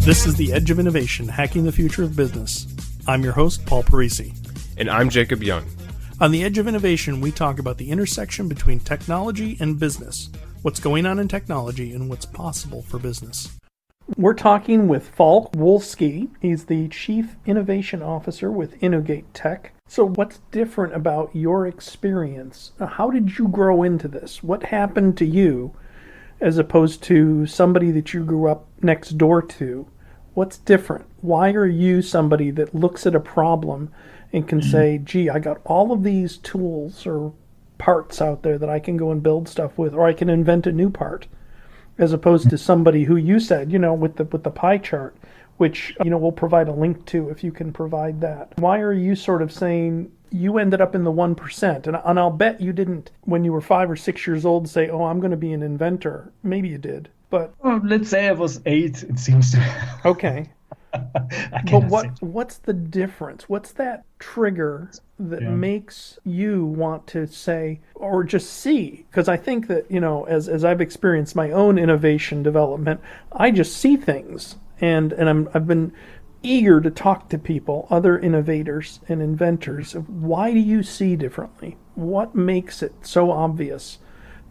This is The Edge of Innovation, Hacking the Future of Business. I'm your host, Paul Parisi. And I'm Jacob Young. On The Edge of Innovation, we talk about the intersection between technology and business, what's going on in technology and what's possible for business. We're talking with Falk Wolsky. He's the Chief Innovation Officer with Innogate Tech. So what's different about your experience? How did you grow into this? What happened to you as opposed to somebody that you grew up next door to? What's different? Why are you somebody that looks at a problem and can say, gee, I got all of these tools or parts out there that I can go and build stuff with, or I can invent a new part, as opposed to somebody who you said, with the pie chart, which, we'll provide a link to if you can provide that. Why are you sort of saying you ended up in the 1%? And I'll bet you didn't, when you were 5 or 6 years old, say, oh, I'm going to be an inventor. Maybe you did. But let's say I was 8, it seems to. Okay. But what's the difference? What's that trigger that makes you want to say, or just see? Because I think that, as I've experienced my own innovation development, I just see things. And I've been eager to talk to people, other innovators and inventors. Why do you see differently? What makes it so obvious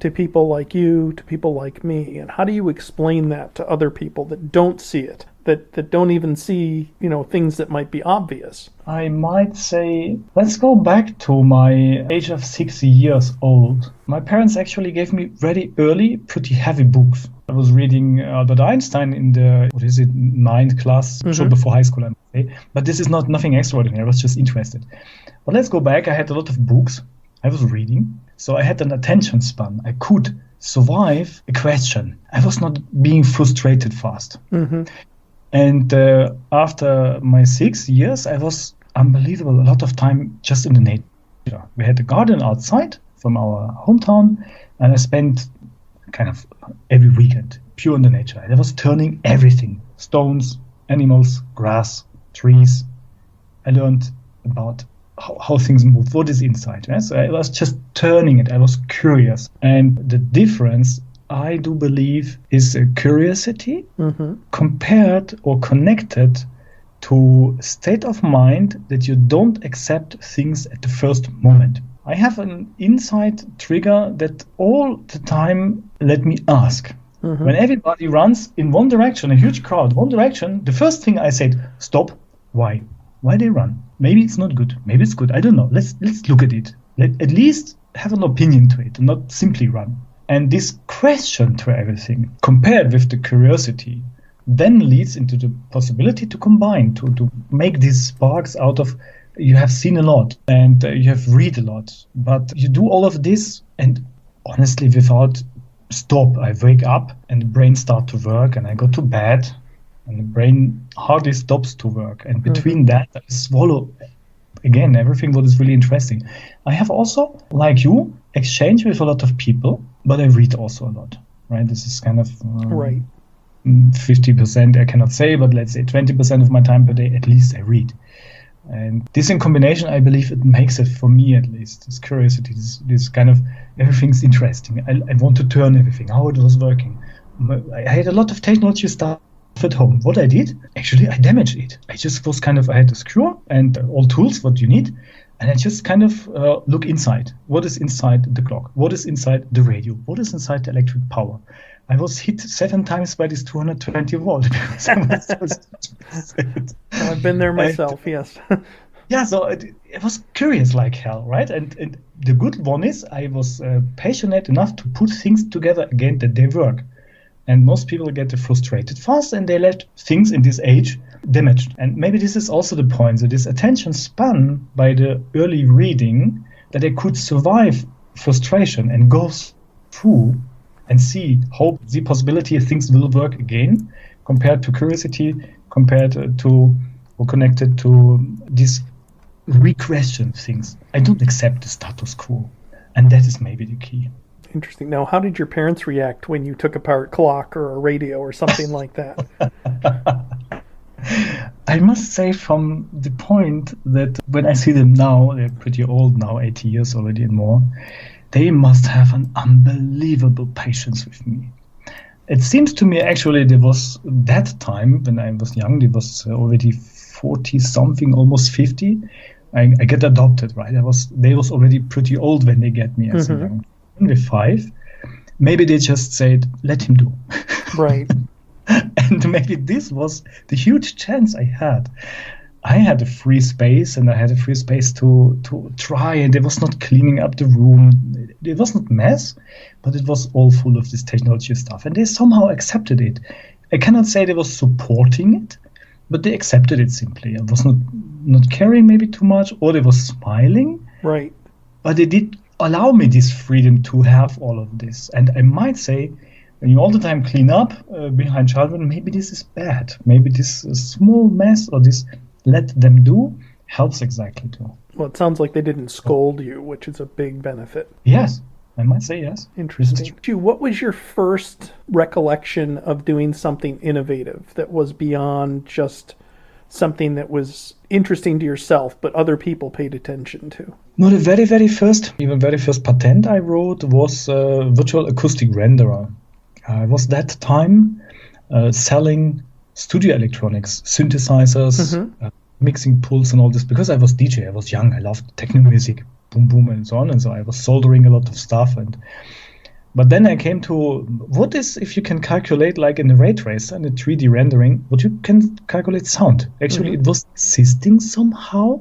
to people like you, to people like me? And how do you explain that to other people that don't see it, that don't even see, things that might be obvious? I might say, let's go back to my age of 6 years old. My parents actually gave me very early, pretty heavy books. I was reading Albert Einstein in the, 9th class, so before high school, I might say. But this is nothing extraordinary, I was just interested. But let's go back, I had a lot of books I was reading. So I had an attention span. I could survive a question. I was not being frustrated fast. Mm-hmm. And after my 6 years, I was unbelievable. A lot of time just in the nature. We had a garden outside from our hometown, and I spent kind of every weekend pure in the nature. I was turning everything: stones, animals, grass, trees. I learned about how things move, what is inside. Right? So I was just turning it. I was curious. And the difference, I do believe, is a curiosity compared or connected to state of mind that you don't accept things at the first moment. I have an inside trigger that all the time let me ask. When everybody runs in one direction, a huge crowd, one direction, the first thing I said, stop. Why? Why they run? Maybe it's not good. Maybe it's good. I don't know. Let's look at it. At least have an opinion to it and not simply run. And this question to everything, compared with the curiosity, then leads into the possibility to combine, to make these sparks out of, you have seen a lot and you have read a lot, but you do all of this and honestly without stop. I wake up and the brain starts to work and I go to bed and the brain hardly stops to work. And between that, I swallow again everything what is really interesting. I have also, like you, exchange with a lot of people, but I read also a lot, right? This is kind of 50%, I cannot say, but let's say 20% of my time per day, at least I read. And this in combination, I believe it makes it, for me at least, this curiosity, this kind of, everything's interesting. I want to turn everything, how it was working. I had a lot of technology stuff at home. What I did, actually, I damaged it. I just was I had a screw and all tools, what you need. And I just kind of look inside. What is inside the clock? What is inside the radio? What is inside the electric power? I was hit 7 times by this 220 volt. I've been there myself, yes. Yeah, so it was curious like hell, right? And the good one is I was passionate enough to put things together again that they work. And most people get frustrated fast and they let things in this age damaged. And maybe this is also the point, that this attention span by the early reading, that I could survive frustration and go through and see hope, the possibility things will work again, compared to curiosity, compared to or connected to these re-question things. I don't accept the status quo. And that is maybe the key. Interesting. Now, how did your parents react when you took apart a clock or a radio or something like that? I must say from the point that when I see them now, they're pretty old now, 80 years already and more, they must have an unbelievable patience with me. It seems to me actually there was that time when I was young, there was already 40 something, almost 50. I get adopted, right? They was already pretty old when they get me as a young with 5. Maybe they just said, let him do. Right. And maybe this was the huge chance I had. I had a free space, and I had a free space to try, and it was not cleaning up the room. It was not mess, but it was all full of this technology stuff, and they somehow accepted it. I cannot say they was supporting it, but they accepted it simply. I was not caring maybe too much, or they was smiling. Right. But they did allow me this freedom to have all of this. And I might say, when you all the time clean up behind children, maybe this is bad. Maybe this small mess or this let them do helps exactly too. Well, it sounds like they didn't scold you, which is a big benefit. Yes, I might say yes. Interesting. What was your first recollection of doing something innovative that was beyond just something that was interesting to yourself, but other people paid attention to? No, the very first patent I wrote was virtual acoustic renderer. I was that time selling studio electronics, synthesizers, mixing pulls and all this, because I was DJ, I was young, I loved techno music, boom boom and so on, and so I was soldering a lot of stuff. But then I came to, what is if you can calculate, like in a ray tracer and a 3D rendering, what you can calculate sound. Actually, it was existing somehow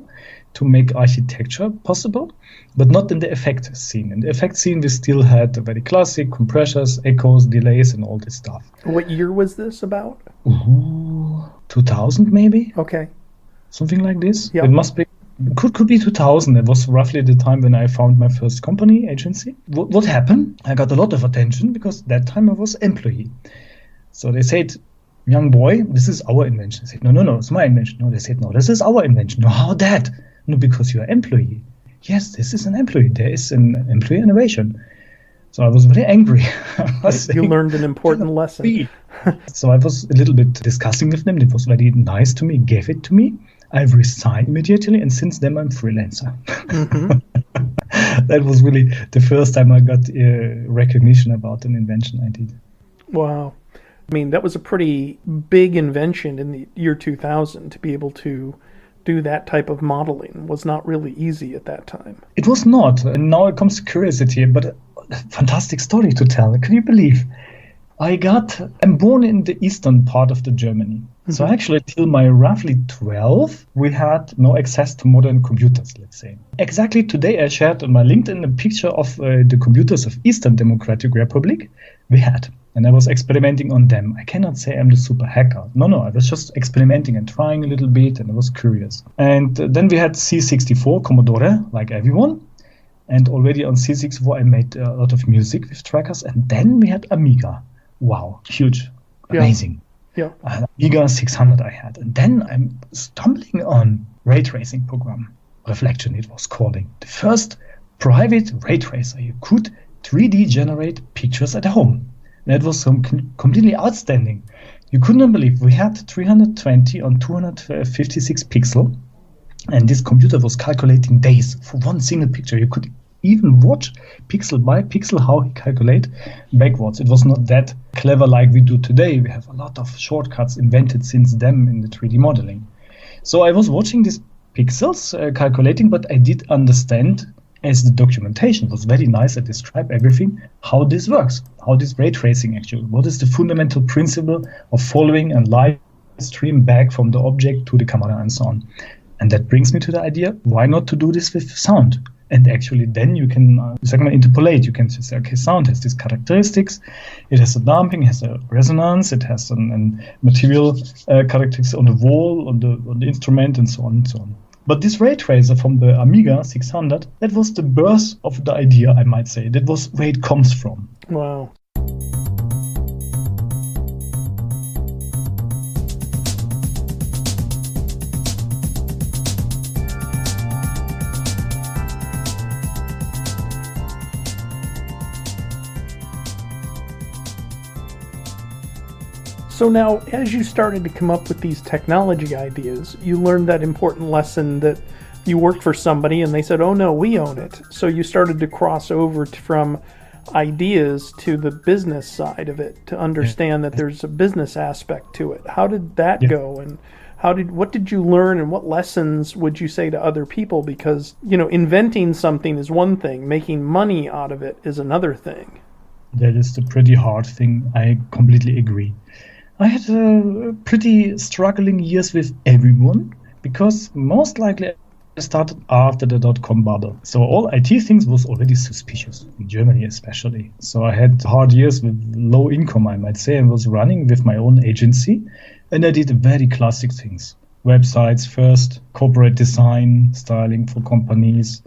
to make architecture possible, but not in the effect scene. In the effect scene, we still had the very classic compressors, echoes, delays, and all this stuff. What year was this about? 2000 maybe? Okay. Something like this. Yep. It must be, could be 2000. It was roughly the time when I found my first company, agency. What happened? I got a lot of attention because that time I was employee. So they said, young boy, this is our invention. I said, no, it's my invention. No, they said, no, this is our invention. No, how that? No, because you're an employee. Yes, this is an employee. There is an employee innovation. So I was very angry. You learned an important lesson. So I was a little bit discussing with them. It was very nice to me, gave it to me. I resigned immediately, and since then I'm freelancer. That was really the first time I got recognition about an invention I did. Wow. I mean, that was a pretty big invention in the year 2000 to be able to do that type of modeling. Was not really easy at that time. It was not. And now it comes to curiosity, but a fantastic story to tell. Can you believe? I'm born in the eastern part of the Germany. So actually till my roughly 12, we had no access to modern computers, let's say. Exactly today I shared on my LinkedIn a picture of the computers of Eastern Democratic Republic we had. And I was experimenting on them. I cannot say I'm the super hacker. No, I was just experimenting and trying a little bit, and I was curious. And then we had C64, Commodore, like everyone. And already on C64 I made a lot of music with trackers. And then we had Amiga. Wow, huge, amazing. Yeah. Amiga 600 I had. And then I'm stumbling on ray tracing program. Reflection it was calling. The first private ray tracer. You could 3D generate pictures at home. That was completely outstanding. You could not believe we had 320 on 256 pixel, and this computer was calculating days for one single picture. You could even watch pixel by pixel how he calculate backwards. It was not that clever like we do today. We have a lot of shortcuts invented since then in the 3D modeling. So I was watching these pixels calculating, but I did understand, as the documentation was very nice, I describe everything, how this works, how this ray tracing actually, what is the fundamental principle of following and live stream back from the object to the camera and so on. And that brings me to the idea, why not to do this with sound? And actually then you can interpolate. You can just say, okay, sound has these characteristics. It has a damping, it has a resonance, it has a material characteristics on the wall, on the instrument, and so on and so on. But this ray tracer from the Amiga 600, that was the birth of the idea, I might say. That was where it comes from. Wow. So now, as you started to come up with these technology ideas, you learned that important lesson that you worked for somebody and they said, oh no, we own it. So you started to cross over from ideas to the business side of it to understand that there's a business aspect to it. How did that go, and what did you learn, and what lessons would you say to other people? Because, inventing something is one thing, making money out of it is another thing. That is the pretty hard thing. I completely agree. I had pretty struggling years with everyone, because most likely I started after the dot-com bubble. So all IT things was already suspicious, in Germany especially. So I had hard years with low income, I might say, and was running with my own agency. And I did very classic things. Websites first, corporate design, styling for companies,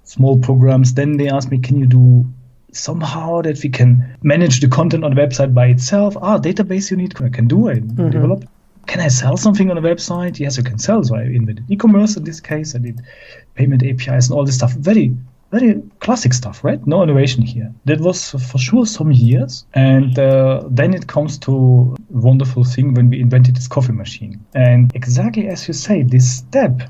small programs. Then they asked me, can you do somehow that we can manage the content on the website by itself? Database you need, I can do it, develop. Can I sell something on a website? Yes, I can sell. So I invented e-commerce in this case. I did payment APIs and all this stuff. Very, very classic stuff, right? No innovation here. That was for sure some years. And then it comes to a wonderful thing when we invented this coffee machine. And exactly as you say, this step,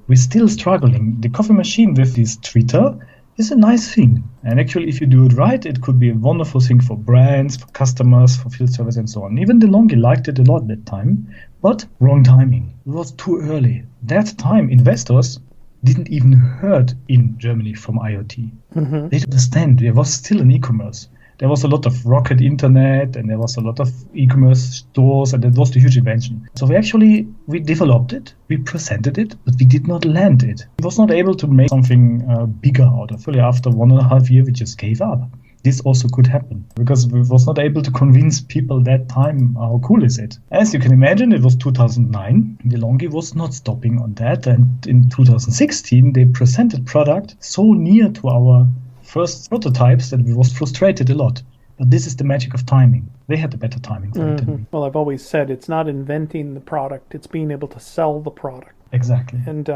we're still struggling. The coffee machine with this treater is a nice thing. And actually, if you do it right, it could be a wonderful thing for brands, for customers, for field service, and so on. Even DeLonghi liked it a lot that time, but wrong timing. It was too early. That time, investors didn't even heard in Germany from IoT. They didn't understand. There was still an e-commerce. There was a lot of rocket internet, and there was a lot of e-commerce stores, and that was the huge invention. So we developed it, we presented it, but we did not land it. We was not able to make something bigger out of it. After 1.5 years, we just gave up. This also could happen, because we was not able to convince people that time how cool is it. As you can imagine, it was 2009. DeLonghi was not stopping on that, and in 2016, they presented product so near to our first prototypes that we was frustrated a lot. But this is the magic of timing. They had a better timing for it than we. Well, I've always said it's not inventing the product, it's being able to sell the product. Exactly. And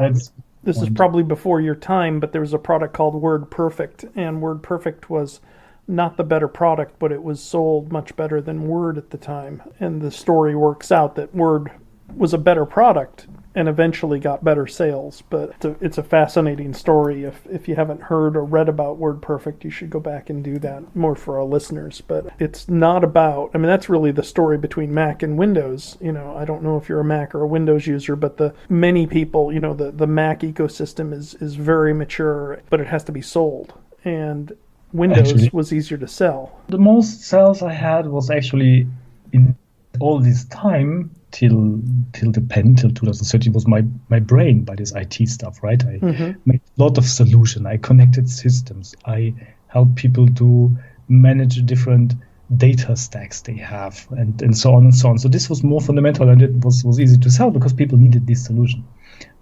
this is probably before your time, but there was a product called WordPerfect, and WordPerfect was not the better product, but it was sold much better than Word at the time. And the story works out that Word was a better product and eventually got better sales. But it's a fascinating story. If you haven't heard or read about WordPerfect, you should go back and do that more for our listeners. But it's not about, that's really the story between Mac and Windows. I don't know if you're a Mac or a Windows user, but the many people, the Mac ecosystem is very mature, but it has to be sold. And Windows was easier to sell. The most sales I had was actually in all this time till the pen, till 2013 was my brain by this IT stuff, right? I made a lot of solution. I connected systems. I helped people to manage different data stacks they have, and so on and so on. So this was more fundamental, and it was easy to sell because people needed this solution.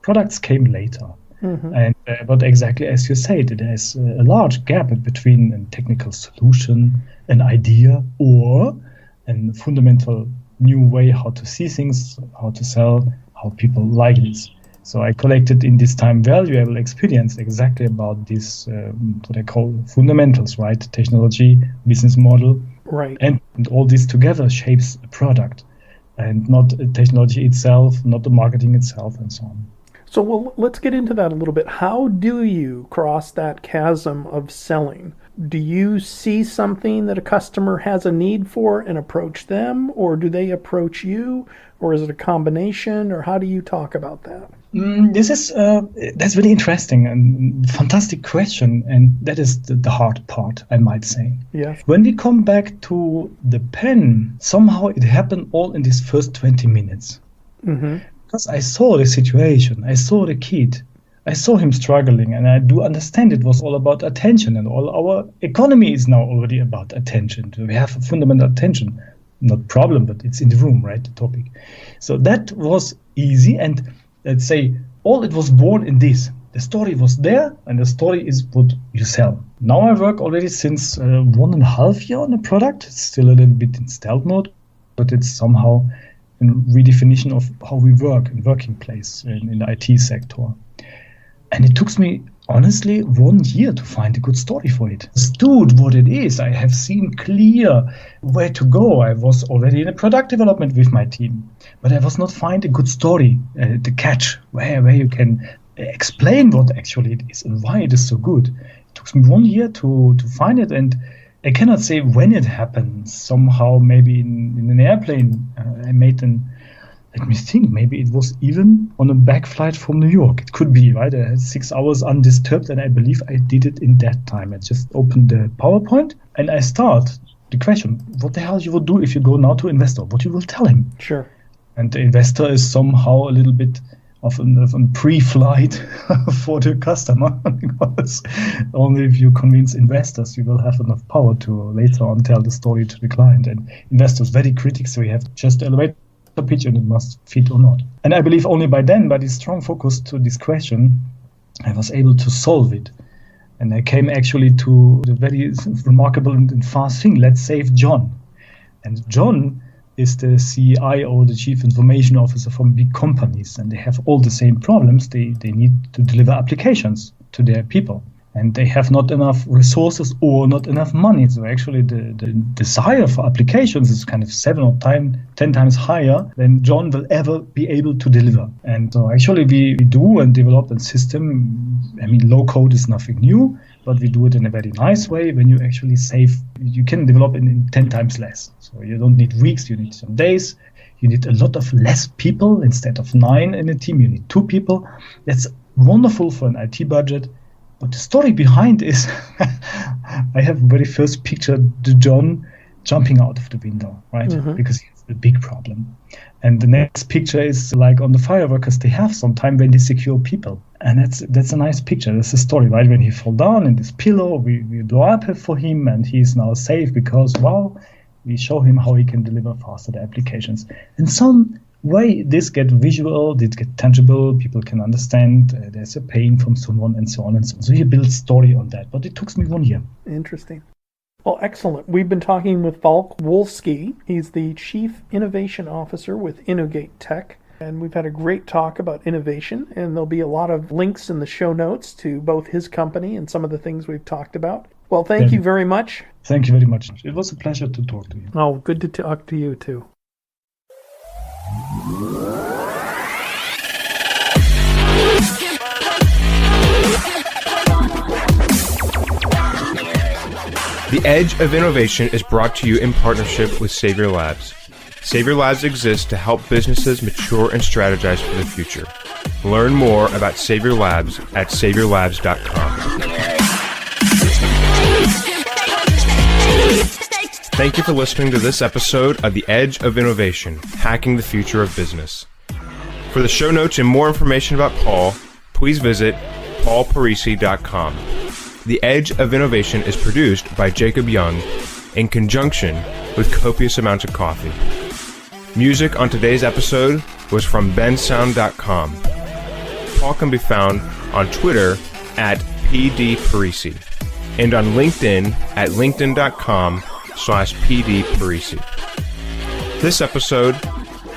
Products came later. And but exactly as you said, there's a large gap between a technical solution, an idea, or a fundamental new way how to see things, how to sell, how people like this. So I collected in this time valuable experience exactly about this, what I call fundamentals, right? Technology, business model, right? And all this together shapes a product, and not technology itself, not the marketing itself, and so on. So let's get into that a little bit. How do you cross that chasm of selling? Do you see something that a customer has a need for and approach them, or do they approach you, or is it a combination, or how do you talk about that? That's really interesting and fantastic question, and that is the hard part, I might say. Yeah. When we come back to the pen, somehow it happened all in these first 20 minutes. Because I saw the situation, I saw the kid, I saw him struggling, and I do understand it was all about attention, and all our economy is now already about attention. We have a fundamental attention, not problem, but it's in the room, right, the topic. So that was easy, and let's say all it was born in this. The story was there, and the story is what you sell. Now I work already since 1.5 years on the product. It's still a little bit in stealth mode, but it's somehow a redefinition of how we work in working place in the IT sector. And it took me, honestly, 1 year to find a good story for it. Understood what it is. I have seen clear where to go. I was already in a product development with my team, but I was not find a good story, the catch, where you can explain what actually it is and why it is so good. It took me 1 year to find it, and I cannot say when it happens. Somehow, maybe in an airplane, I made let me think, maybe it was even on a back flight from New York. It could be, right? I had 6 hours undisturbed, and I believe I did it in that time. I just opened the PowerPoint, and I start the question, what the hell you will do if you go now to investor? What you will tell him? Sure. And the investor is somehow a little bit of a pre-flight for the customer, because only if you convince investors, you will have enough power to later on tell the story to the client. And investors very critical, so we have just elevate the pitch and it must fit or not. And I believe only by then, by this strong focus to this question, I was able to solve it. And I came actually to the very remarkable and fast thing. Let's save John. And John is the CIO, the Chief Information Officer from big companies. And they have all the same problems. They need to deliver applications to their people. And they have not enough resources or not enough money. So actually the desire for applications is kind of 7 or 10 times higher than John will ever be able to deliver. And so actually we do and develop a system. I mean, low code is nothing new, but we do it in a very nice way. When you actually save, you can develop in 10 times less. So you don't need weeks, you need some days. You need a lot of less people. Instead of 9 in a team, you need 2 people. That's wonderful for an IT budget. But the story behind is, I have very first picture, the John jumping out of the window, right? Mm-hmm. Because it's a big problem. And the next picture is like on the fireworkers, they have some time when they secure people. And that's a nice picture. That's the story, right? When he fall down in this pillow, we blow up for him and he's now safe because, wow, we show him how he can deliver faster the applications. In some way, this get visual, this get tangible, people can understand there's a pain from someone and so on and so on. So you build story on that, but it took me 1 year. Interesting. Well, excellent. We've been talking with Falk Wolsky. He's the Chief Innovation Officer with Innogate Tech, and we've had a great talk about innovation, and there'll be a lot of links in the show notes to both his company and some of the things we've talked about. Well, thank you very much. Thank you very much. It was a pleasure to talk to you. Oh, good to talk to you too. The Edge of Innovation is brought to you in partnership with Savior Labs. Savior Labs exists to help businesses mature and strategize for the future. Learn more about Savior Labs at saviorlabs.com. Thank you for listening to this episode of The Edge of Innovation, Hacking the Future of Business. For the show notes and more information about Paul, please visit paulparisi.com. The Edge of Innovation is produced by Jacob Young in conjunction with copious amounts of coffee. Music on today's episode was from bensound.com. Paul can be found on Twitter at pdparisi and on LinkedIn at linkedin.com/pdparisi. This episode,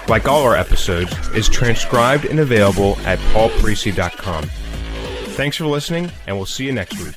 like all our episodes, is transcribed and available at paulparisi.com. Thanks for listening, and we'll see you next week.